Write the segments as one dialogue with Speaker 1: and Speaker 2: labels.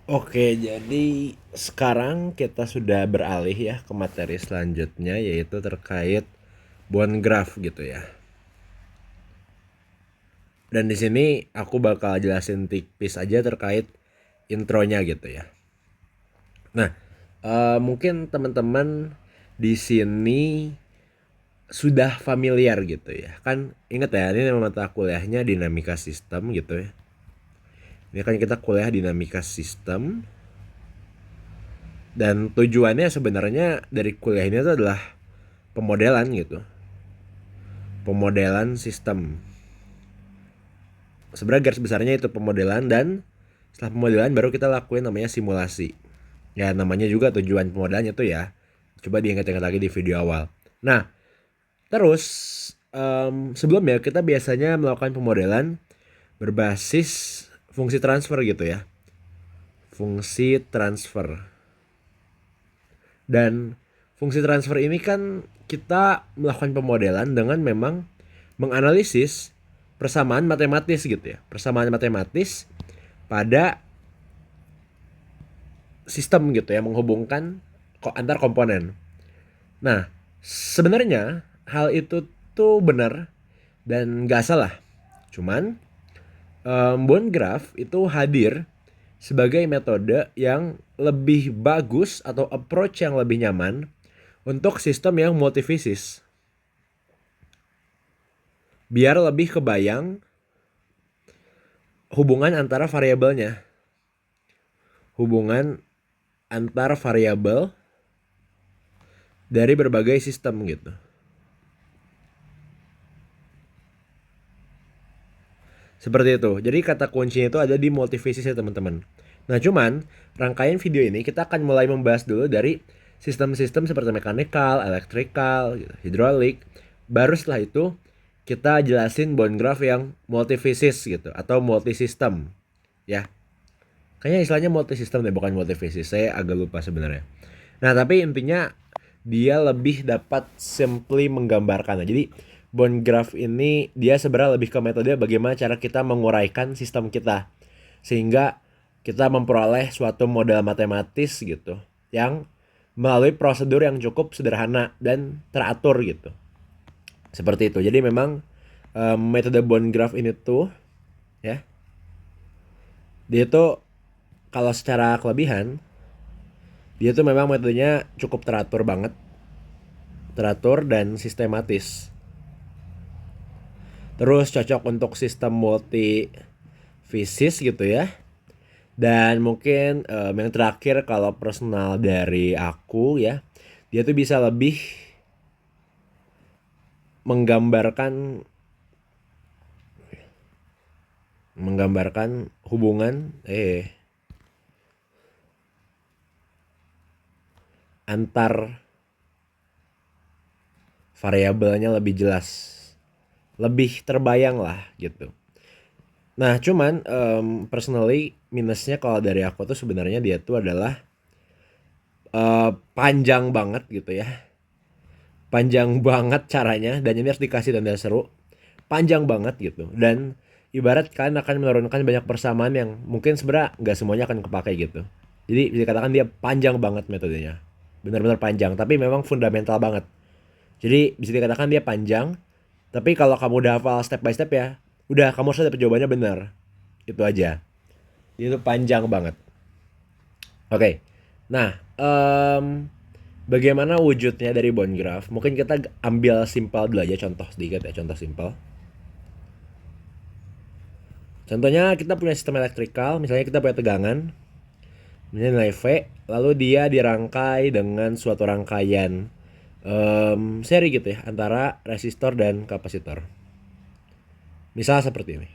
Speaker 1: Oke, jadi sekarang kita sudah beralih ya ke materi selanjutnya yaitu terkait bond graph gitu ya. Dan di sini aku bakal jelasin tipis aja terkait intronya gitu ya. Nah, mungkin teman-teman di sini sudah familiar gitu ya. Kan inget ya, ini nama mata kuliahnya dinamika sistem gitu ya. Ini kan kita kuliah dinamika sistem. Dan tujuannya sebenarnya dari kuliah ini tuh adalah pemodelan gitu. Pemodelan sistem. Sebenarnya garis besarnya itu pemodelan, dan setelah pemodelan baru kita lakuin namanya simulasi. Ya namanya juga tujuan pemodelannya tuh ya. Coba diingat-ingat lagi di video awal. Nah, terus sebelumnya kita biasanya melakukan pemodelan berbasis fungsi transfer gitu ya. Fungsi transfer. Dan fungsi transfer ini kan kita melakukan pemodelan dengan memang menganalisis persamaan matematis gitu ya. Persamaan matematis pada sistem gitu ya, menghubungkan antar komponen. Nah, sebenarnya hal itu tuh benar dan nggak salah. Cuman bond graph itu hadir sebagai metode yang lebih bagus atau approach yang lebih nyaman untuk sistem yang multifisis. Biar lebih kebayang hubungan antara variabelnya. Hubungan antar variabel dari berbagai sistem gitu. Seperti itu. Jadi kata kuncinya itu ada di multifisis ya teman-teman. Nah cuman rangkaian video ini kita akan mulai membahas dulu dari sistem-sistem seperti mechanical, electrical, gitu, hydraulic. Baru setelah itu kita jelasin bond graph yang multifisis gitu atau multisystem ya. Kayaknya istilahnya multisystem deh, bukan multifisis. Saya agak lupa sebenarnya. Nah tapi intinya dia lebih dapat simply menggambarkan. Jadi bond graph ini dia sebenarnya lebih ke metode bagaimana cara kita menguraikan sistem kita sehingga kita memperoleh suatu model matematis gitu yang melalui prosedur yang cukup sederhana dan teratur gitu. Seperti itu. Jadi memang metode bond graph ini tuh ya, dia tuh kalau secara kelebihan dia tuh memang metodenya cukup teratur banget, teratur dan sistematis. Terus cocok untuk sistem multi fisis gitu ya. Dan mungkin yang terakhir kalau personal dari aku ya, dia tuh bisa lebih menggambarkan hubungan antar variabelnya lebih jelas, lebih terbayang lah gitu. Nah cuman personally minusnya kalau dari aku tuh sebenarnya dia tuh adalah panjang banget gitu ya. Panjang banget caranya, dan ini harus dikasih tanda seru. Panjang banget gitu. Dan ibarat kalian akan menurunkan banyak persamaan yang mungkin sebenarnya nggak semuanya akan kepakai gitu. Jadi bisa dikatakan dia panjang banget metodenya. Benar-benar panjang, tapi memang fundamental banget. Jadi bisa dikatakan dia panjang, tapi kalau kamu udah hafal step by step ya, udah kamu harus dapat jawabannya benar. Itu aja. Itu panjang banget. Oke. Nah, bagaimana wujudnya dari bond graph? Mungkin kita ambil simpel dulu aja, contoh sedikit ya, contoh simpel. Contohnya kita punya sistem elektrikal, misalnya kita punya tegangan, misalnya nilai V, lalu dia dirangkai dengan suatu rangkaian seri gitu ya, antara resistor dan kapasitor. Misal seperti ini.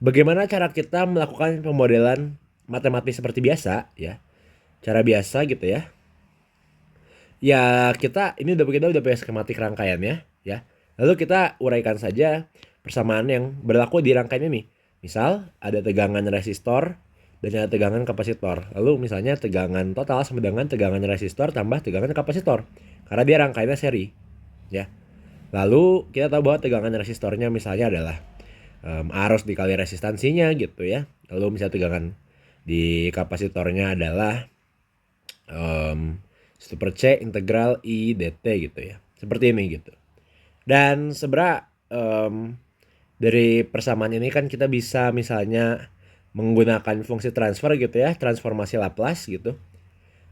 Speaker 1: Bagaimana cara kita melakukan pemodelan matematis seperti biasa ya? Cara biasa gitu ya. Ya kita udah punya skematik rangkaiannya ya. Lalu kita uraikan saja persamaan yang berlaku di rangkaian ini. Misal ada tegangan resistor dan ada tegangan kapasitor. Lalu misalnya tegangan total sama dengan tegangan resistor tambah tegangan kapasitor. Karena dia rangkaiannya seri ya. Lalu kita tahu bahwa tegangan resistornya misalnya adalah arus dikali resistansinya gitu ya. Lalu misalnya tegangan Di kapasitornya adalah super C integral I dt gitu ya. Seperti ini gitu. Dan sebenarnya dari persamaan ini kan kita bisa misalnya menggunakan fungsi transfer gitu ya, transformasi Laplace gitu.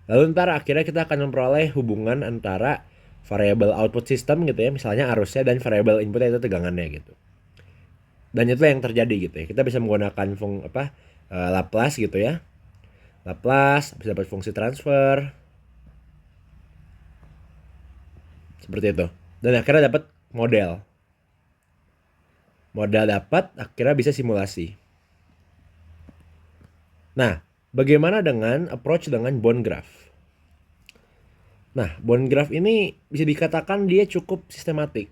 Speaker 1: Lalu ntar akhirnya kita akan memperoleh hubungan antara variabel output system gitu ya, misalnya arusnya, dan variabel inputnya itu tegangannya gitu. Dan itu yang terjadi gitu ya. Kita bisa menggunakan Laplace gitu ya. Laplace bisa dapat fungsi transfer seperti itu. Dan akhirnya dapat model. Model dapat, akhirnya bisa simulasi. Nah, bagaimana dengan approach dengan bond graph? Nah, bond graph ini bisa dikatakan dia cukup sistematik.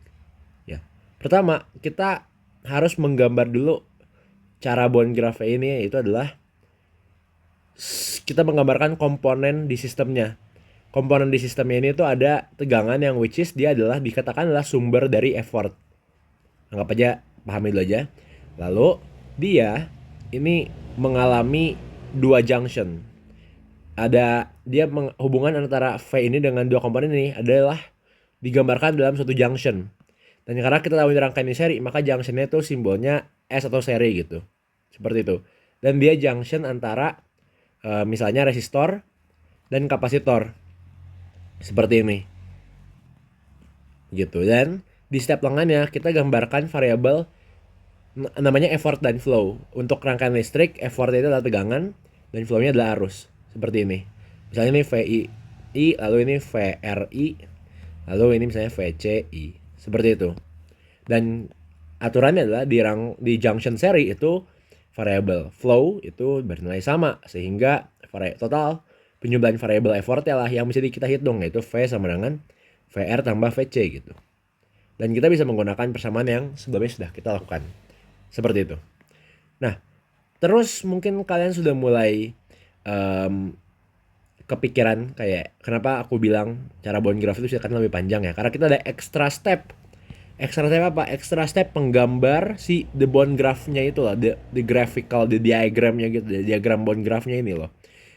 Speaker 1: Ya. Pertama, kita harus menggambar dulu cara bond graph ini, yaitu adalah kita menggambarkan komponen di sistemnya. Komponen di sistemnya ini tuh ada tegangan yang which is dia adalah dikatakan adalah sumber dari effort. Anggap aja, pahami dulu aja. Lalu dia ini mengalami dua junction. Ada dia hubungan antara V ini dengan dua komponen ini adalah digambarkan dalam suatu junction. Dan karena kita tahu ini rangkaian ini seri, maka junctionnya itu simbolnya S atau seri gitu. Seperti itu. Dan dia junction antara misalnya resistor dan kapasitor. Seperti ini. Gitu. Dan di setiap lengannya kita gambarkan variabel namanya effort dan flow. Untuk rangkaian listrik, effortnya itu adalah tegangan dan flow-nya adalah arus. Seperti ini. Misalnya ini VI, lalu ini VRI, lalu ini misalnya VCI. Seperti itu. Dan aturannya adalah di junction seri itu variabel flow itu bernilai sama, sehingga total penjumlahan variabel effortnya lah yang bisa kita hitung, yaitu V sama dengan VR tambah VC gitu. Dan kita bisa menggunakan persamaan yang sebelumnya sudah kita lakukan. Seperti itu. Nah, terus mungkin kalian sudah mulai kepikiran kayak kenapa aku bilang cara bond graph itu akan lebih panjang ya. Karena kita ada extra step. Extra step apa? Extra step penggambar si the bond graph-nya itu lah, the graphical, the diagramnya gitu, the diagram bond graph-nya ini loh.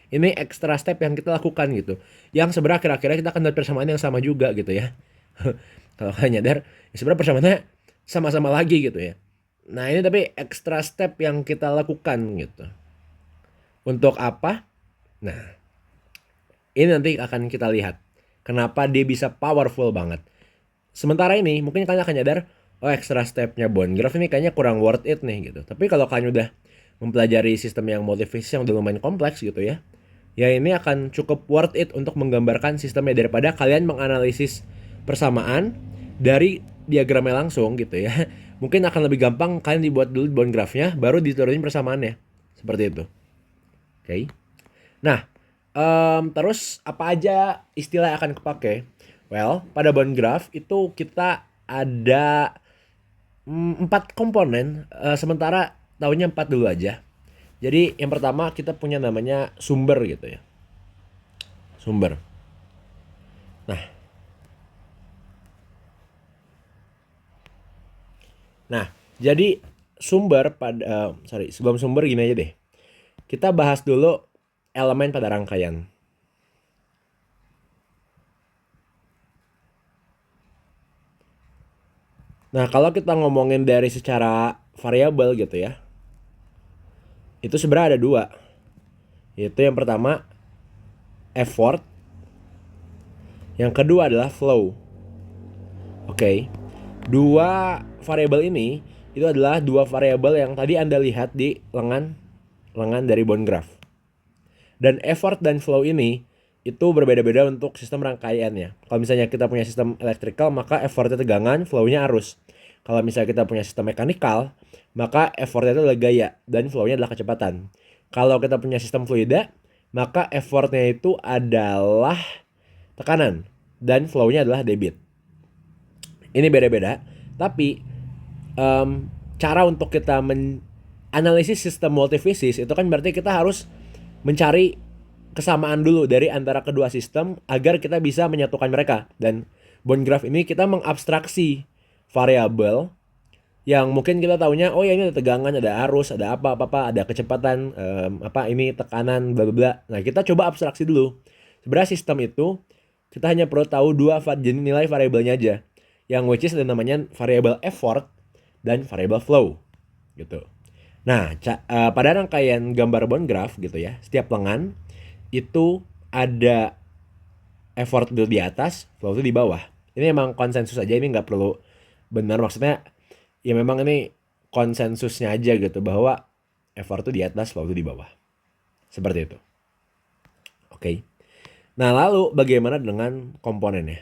Speaker 1: Ini extra step yang kita lakukan gitu. Yang sebenarnya kira-kira kita akan dapat persamaan yang sama juga gitu ya. Kalau kalian nyadar, ya sebenarnya persamaannya sama-sama lagi gitu ya. Nah ini tapi extra step yang kita lakukan gitu. Untuk apa? Nah, ini nanti akan kita lihat kenapa dia bisa powerful banget. Sementara ini mungkin kalian akan nyadar, oh extra stepnya bond graph ini kayaknya kurang worth it nih gitu. Tapi kalau kalian udah mempelajari sistem yang multifaceted yang udah lumayan kompleks gitu ya, ya ini akan cukup worth it untuk menggambarkan sistemnya daripada kalian menganalisis persamaan dari diagramnya langsung gitu ya. Mungkin akan lebih gampang kalian dibuat dulu bond graphnya, baru diturunin persamaannya. Seperti itu. Oke. Nah, terus apa aja istilah yang akan kepake? Well, pada bond graph itu kita ada 4 komponen, sementara tahunya 4 dulu aja. Jadi yang pertama kita punya namanya sumber gitu ya. Sumber. Nah, jadi sebelum sumber gini aja deh. Kita bahas dulu elemen pada rangkaian. Nah, kalau kita ngomongin dari secara variabel gitu ya, itu sebenarnya ada dua. Yaitu yang pertama effort, yang kedua adalah flow. Oke. Dua variabel ini itu adalah dua variabel yang tadi Anda lihat di lengan dari bond graph. Dan effort dan flow ini itu berbeda-beda untuk sistem rangkaiannya. Kalau misalnya kita punya sistem electrical, maka effortnya tegangan, flow-nya arus. Kalau misalnya kita punya sistem mechanical, maka effortnya itu adalah gaya dan flow-nya adalah kecepatan. Kalau kita punya sistem fluida, maka effortnya itu adalah tekanan dan flow-nya adalah debit. Ini beda-beda, tapi cara untuk kita menganalisis sistem multifaceted itu kan berarti kita harus mencari kesamaan dulu dari antara kedua sistem agar kita bisa menyatukan mereka. Dan bond graph ini kita mengabstraksi variabel yang mungkin kita taunya oh ya ini ada tegangan, ada arus, ada apa, ada kecepatan, ini tekanan, bla bla bla. Nah kita coba abstraksi dulu. Sebenarnya sistem itu kita hanya perlu tahu dua jenis nilai variabelnya aja, yang which is ada namanya variabel effort dan variabel flow gitu. Nah pada rangkaian gambar bond graph gitu ya, setiap lengan itu ada effort itu di atas, flow itu di bawah. Ini emang konsensus aja, ini nggak perlu benar, maksudnya ya memang ini konsensusnya aja gitu bahwa effort itu di atas, flow itu di bawah. Seperti itu. Oke. Nah, lalu bagaimana dengan komponennya?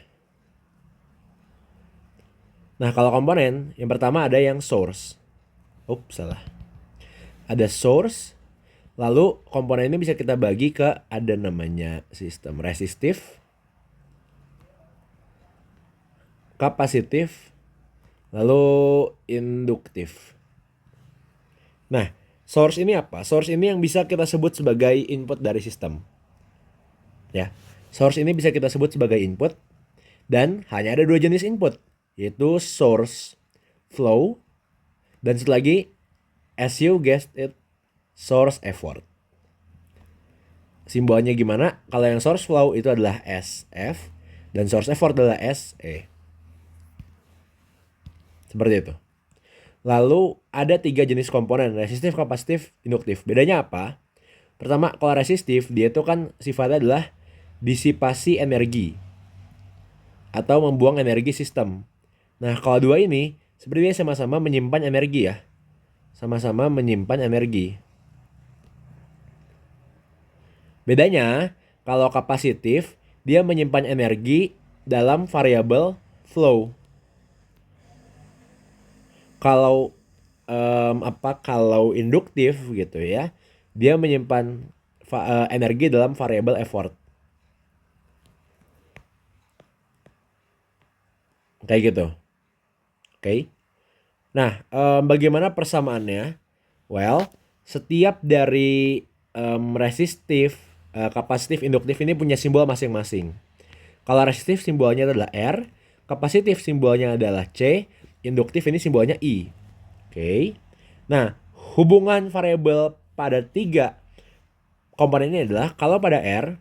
Speaker 1: Nah, kalau komponen, yang pertama ada yang source. Salah. Ada source, lalu komponen ini bisa kita bagi ke ada namanya sistem resistif, kapasitif, lalu induktif. Nah, source ini apa? Source ini yang bisa kita sebut sebagai input dari sistem. Ya, source ini bisa kita sebut sebagai input dan hanya ada dua jenis input, yaitu source flow dan satu lagi, as you guessed it, source effort. Simbolnya gimana? Kalau yang source flow itu adalah SF dan source effort adalah SE. Seperti itu. Lalu ada 3 jenis komponen, resistif, kapasitif, induktif. Bedanya apa? Pertama, kalau resistif dia itu kan sifatnya adalah disipasi energi atau membuang energi sistem. Nah, kalau dua ini sebenarnya sama-sama menyimpan energi ya. Sama-sama menyimpan energi. Bedanya, kalau kapasitif dia menyimpan energi dalam variabel flow. Kalau kalau induktif gitu ya, dia menyimpan energi dalam variabel effort. Kayak gitu. Oke. Nah, bagaimana persamaannya? Well, setiap dari resistif, kapasitif, induktif ini punya simbol masing-masing. Kalau resistif simbolnya adalah R, kapasitif simbolnya adalah C, induktif ini simbolnya I. Oke. Nah, hubungan variabel pada 3 komponen ini adalah kalau pada R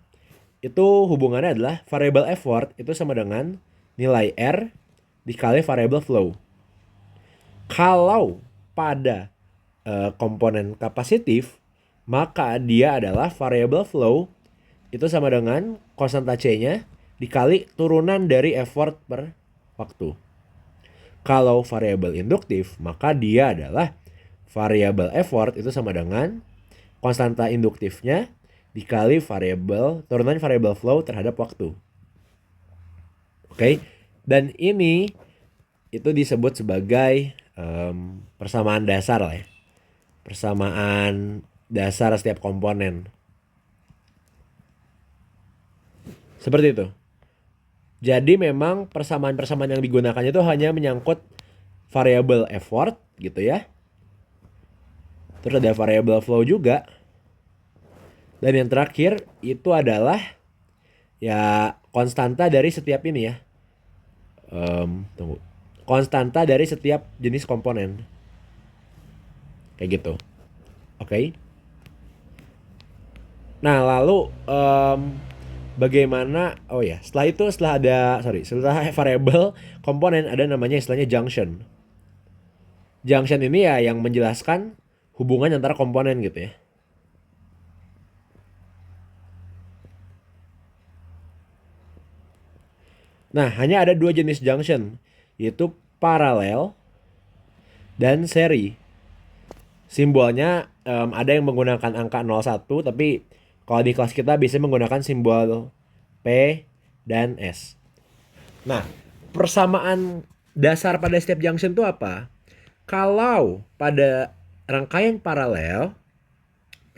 Speaker 1: itu hubungannya adalah variabel effort itu sama dengan nilai R dikali variabel flow. Kalau pada komponen kapasitif, maka dia adalah variabel flow itu sama dengan konstanta C-nya dikali turunan dari effort per waktu. Kalau variabel induktif, maka dia adalah variabel effort itu sama dengan konstanta induktifnya dikali turunan variabel flow terhadap waktu. Oke. Dan ini itu disebut sebagai persamaan dasar lah ya. Persamaan dasar setiap komponen. Seperti itu. Jadi memang persamaan-persamaan yang digunakan itu hanya menyangkut variabel effort gitu ya. Terus ada variabel flow juga. Dan yang terakhir itu adalah ya konstanta dari setiap ini ya. Tunggu. Konstanta dari setiap jenis komponen. Kayak gitu. Oke. Nah lalu bagaimana? Oh ya, setelah variabel komponen ada namanya istilahnya junction. Junction ini ya yang menjelaskan hubungan antara komponen gitu ya. Nah, hanya ada 2 jenis junction, yaitu paralel dan seri. Simbolnya ada yang menggunakan angka 01, tapi kalau di kelas kita biasanya menggunakan simbol P dan S. Nah, persamaan dasar pada setiap junction itu apa? Kalau pada rangkaian paralel,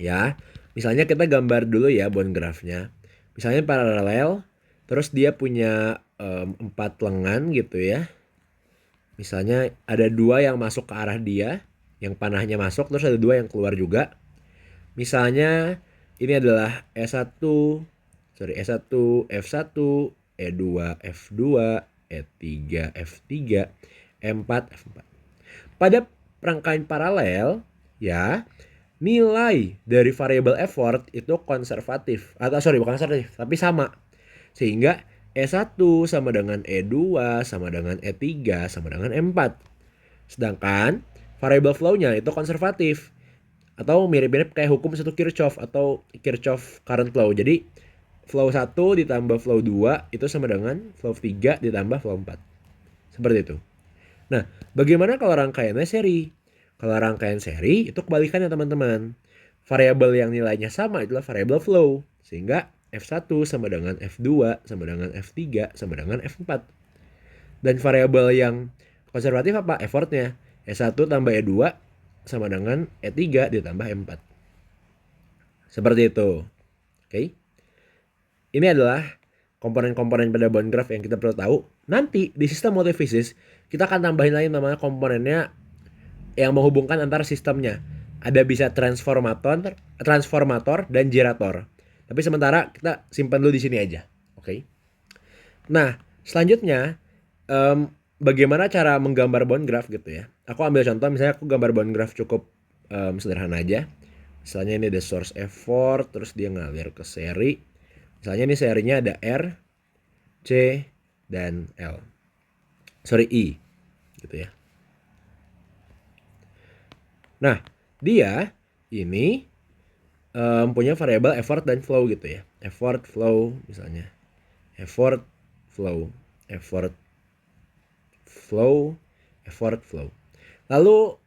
Speaker 1: ya, misalnya kita gambar dulu ya bond graph-nya. Misalnya paralel, terus dia punya 4 lengan gitu ya. Misalnya ada 2 yang masuk ke arah dia, yang panahnya masuk, terus ada 2 yang keluar juga. Misalnya ini adalah E1, F1, E2, F2, E3, F3, E4, F4. Pada rangkaian paralel, ya, nilai dari variabel effort itu konservatif. Atau sorry, bukan konservatif, tapi sama. Sehingga E1 sama dengan E2 sama dengan E3 sama dengan E4. Sedangkan variabel flow-nya itu konservatif. Atau mirip-mirip kayak hukum satu Kirchhoff atau Kirchhoff current law. Jadi flow 1 ditambah flow 2 itu sama dengan flow 3 ditambah flow 4. Seperti itu. Nah, bagaimana kalau rangkaiannya seri? Kalau rangkaian seri itu kebalikannya teman-teman. Variabel yang nilainya sama itulah variabel flow. Sehingga F1 sama dengan F2 sama dengan F3 sama dengan F4. Dan variabel yang konservatif apa? Effortnya. E1 tambah E2 sama dengan E3 ditambah E4. Seperti itu. Oke. Ini adalah komponen-komponen pada bond graph yang kita perlu tahu. Nanti di sistem multiphase kita akan tambahin lagi namanya komponennya yang menghubungkan antara sistemnya. Ada bisa transformator dan girator. Tapi sementara kita simpan dulu di sini aja. Oke. Nah, selanjutnya bagaimana cara menggambar bond graph gitu ya. Aku ambil contoh, misalnya aku gambar bond graph cukup sederhana aja. Misalnya ini ada source effort, terus dia ngalir ke seri. Misalnya ini serinya ada R, C, dan L. Sorry, I. Gitu ya. Nah, dia ini punya variabel effort dan flow gitu ya. Effort, flow misalnya. Effort, flow. Effort, flow. Effort, flow. Lalu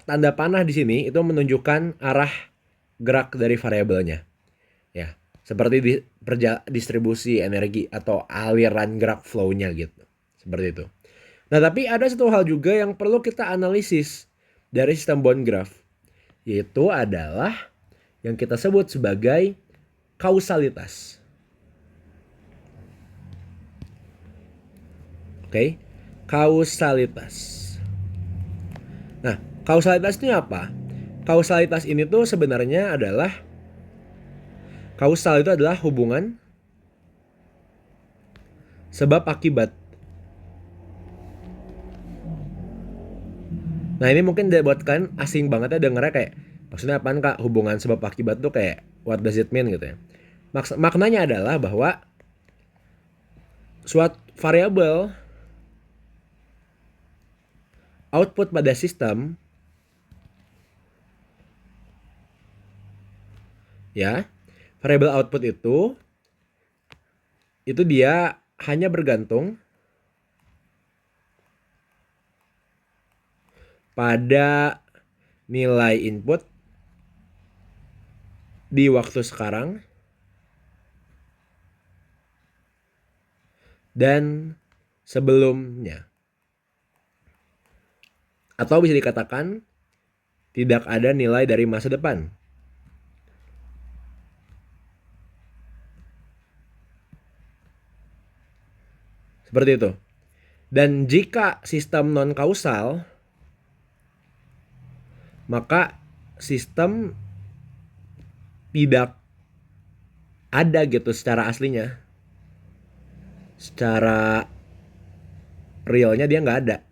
Speaker 1: tanda panah di sini itu menunjukkan arah gerak dari variabelnya. Ya, seperti distribusi energi atau aliran gerak flow-nya gitu. Seperti itu. Nah, tapi ada satu hal juga yang perlu kita analisis dari sistem bond graph, yaitu adalah yang kita sebut sebagai kausalitas. Oke, kausalitas. Nah, kausalitas ini apa? Kausalitas ini tuh sebenarnya adalah kausal itu adalah hubungan sebab akibat. Nah, ini mungkin buat kalian asing banget ya dengernya, kayak maksudnya apaan Kak, hubungan sebab akibat tuh kayak what does it mean gitu ya. Maknanya adalah bahwa suatu variabel output pada sistem ya, variabel output itu dia hanya bergantung pada nilai input di waktu sekarang dan sebelumnya. Atau bisa dikatakan tidak ada nilai dari masa depan. Seperti itu. Dan jika sistem non kausal, maka sistem tidak ada gitu secara aslinya. Secara realnya dia nggak ada.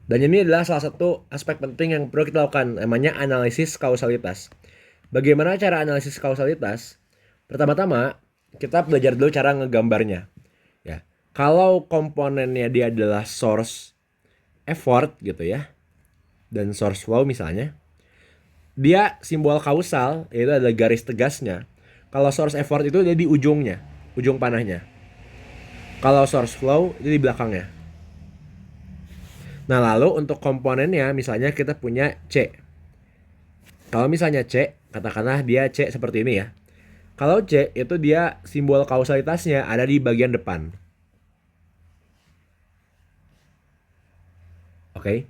Speaker 1: Dan ini adalah salah satu aspek penting yang perlu kita lakukan, namanya analisis kausalitas. Bagaimana cara analisis kausalitas? Pertama-tama kita belajar dulu cara ngegambarnya. Ya, kalau komponennya dia adalah source effort gitu ya, dan source flow misalnya, dia simbol kausal, yaitu adalah garis tegasnya. Kalau source effort itu dia di ujungnya, ujung panahnya. Kalau source flow itu di belakangnya. Nah, lalu untuk komponennya misalnya kita punya C. Kalau misalnya C, katakanlah dia C seperti ini ya. Kalau C itu dia simbol kausalitasnya ada di bagian depan. Oke.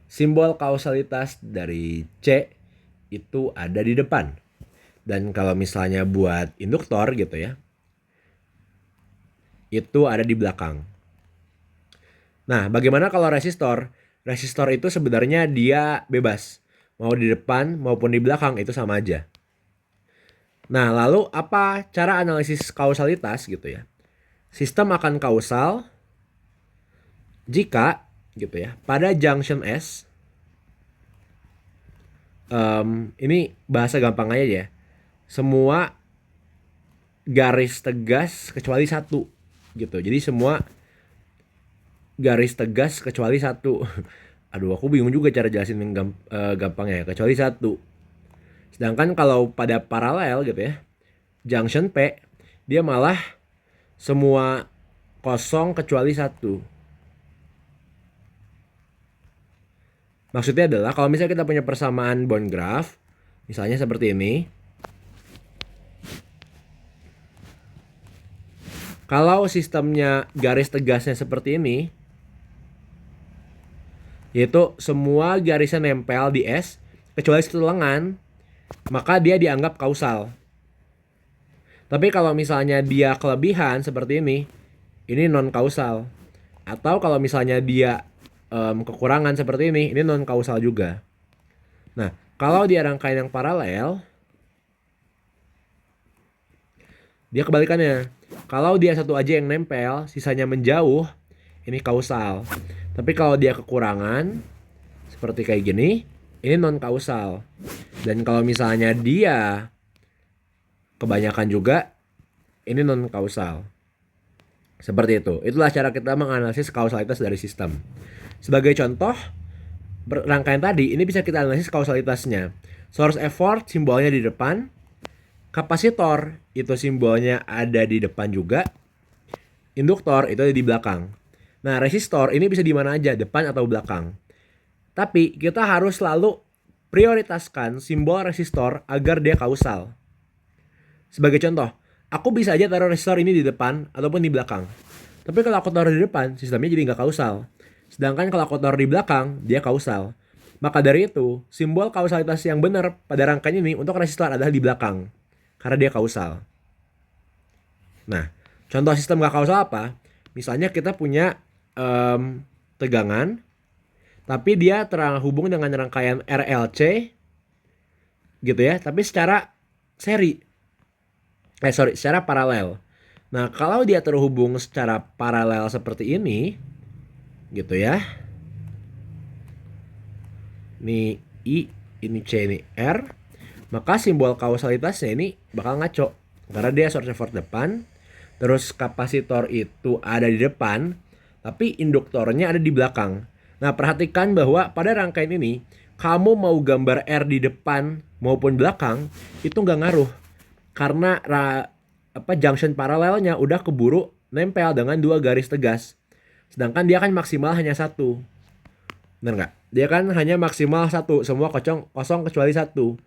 Speaker 1: Simbol kausalitas dari C itu ada di depan. Dan kalau misalnya buat induktor gitu ya, itu ada di belakang. Nah, bagaimana kalau resistor? Resistor itu sebenarnya dia bebas. Mau di depan maupun di belakang itu sama aja. Nah, lalu apa cara analisis kausalitas gitu ya? Sistem akan kausal jika gitu ya. Pada junction S, ini bahasa gampang aja ya. Semua garis tegas kecuali satu gitu. Jadi semua garis tegas kecuali satu. Aduh, aku bingung juga cara jelasin yang gampangnya ya. Kecuali satu. Sedangkan kalau pada paralel gitu ya, junction P, dia malah semua kosong kecuali satu. Maksudnya adalah kalau misalnya kita punya persamaan bond graph, misalnya seperti ini. Kalau sistemnya garis tegasnya seperti ini, yaitu semua garisnya nempel di S kecuali satu lengan, maka dia dianggap kausal. Tapi kalau misalnya dia kelebihan seperti ini non kausal. Atau kalau misalnya dia kekurangan seperti ini non kausal juga. Nah, kalau dia rangkaian yang paralel, dia kebalikannya. Kalau dia satu aja yang nempel, sisanya menjauh, ini kausal. Tapi kalau dia kekurangan, seperti kayak gini, ini non kausal. Dan kalau misalnya dia kebanyakan juga, ini non kausal. Seperti itu. Itulah cara kita menganalisis kausalitas dari sistem. Sebagai contoh, rangkaian tadi ini bisa kita analisis kausalitasnya. Source effort simbolnya di depan, kapasitor itu simbolnya ada di depan juga, induktor itu ada di belakang. Nah, resistor ini bisa di mana aja, depan atau belakang. Tapi kita harus selalu prioritaskan simbol resistor agar dia kausal. Sebagai contoh, aku bisa aja taruh resistor ini di depan ataupun di belakang. Tapi kalau aku taruh di depan, sistemnya jadi nggak kausal. Sedangkan kalau aku taruh di belakang, dia kausal. Maka dari itu, simbol kausalitas yang benar pada rangkaian ini untuk resistor adalah di belakang. Karena dia kausal. Nah, contoh sistem nggak kausal apa? Misalnya kita punya tegangan, tapi dia terhubung dengan rangkaian RLC, gitu ya. Tapi secara secara paralel. Nah, kalau dia terhubung secara paralel seperti ini, gitu ya. Ini I, ini C, ini R. Maka simbol kausalitasnya ini bakal ngaco. Karena dia source effort depan, terus kapasitor itu ada di depan, tapi induktornya ada di belakang. Nah, perhatikan bahwa pada rangkaian ini, kamu mau gambar R di depan maupun belakang, itu nggak ngaruh. Karena junction paralelnya udah keburu nempel dengan dua garis tegas. Sedangkan dia kan maksimal hanya satu. Benar nggak? Dia kan hanya maksimal satu, semua kosong kecuali satu.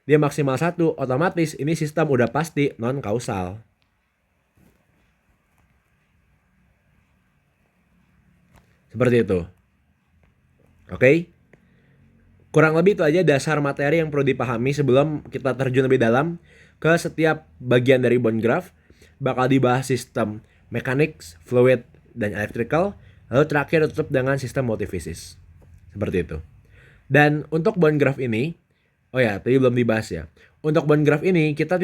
Speaker 1: Dia maksimal satu, otomatis ini sistem udah pasti non kausal. Seperti itu. Oke? Kurang lebih itu aja dasar materi yang perlu dipahami sebelum kita terjun lebih dalam ke setiap bagian dari bond graph. Bakal dibahas sistem mechanics, fluid, dan electrical. Lalu terakhir tutup dengan sistem multifisis. Seperti itu. Dan untuk bond graph ini, oh ya, tadi belum dibahas ya. Untuk bond graph ini kita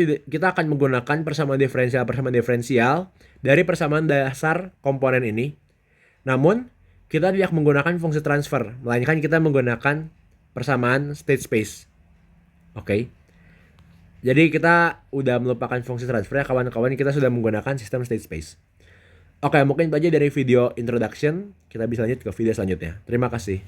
Speaker 1: akan menggunakan persamaan diferensial dari persamaan dasar komponen ini. Namun kita tidak menggunakan fungsi transfer, melainkan kita menggunakan persamaan state space. Oke. Jadi kita udah melupakan fungsi transfer ya kawan-kawan, kita sudah menggunakan sistem state space. Oke, mungkin itu aja dari video introduction. Kita bisa lanjut ke video selanjutnya. Terima kasih.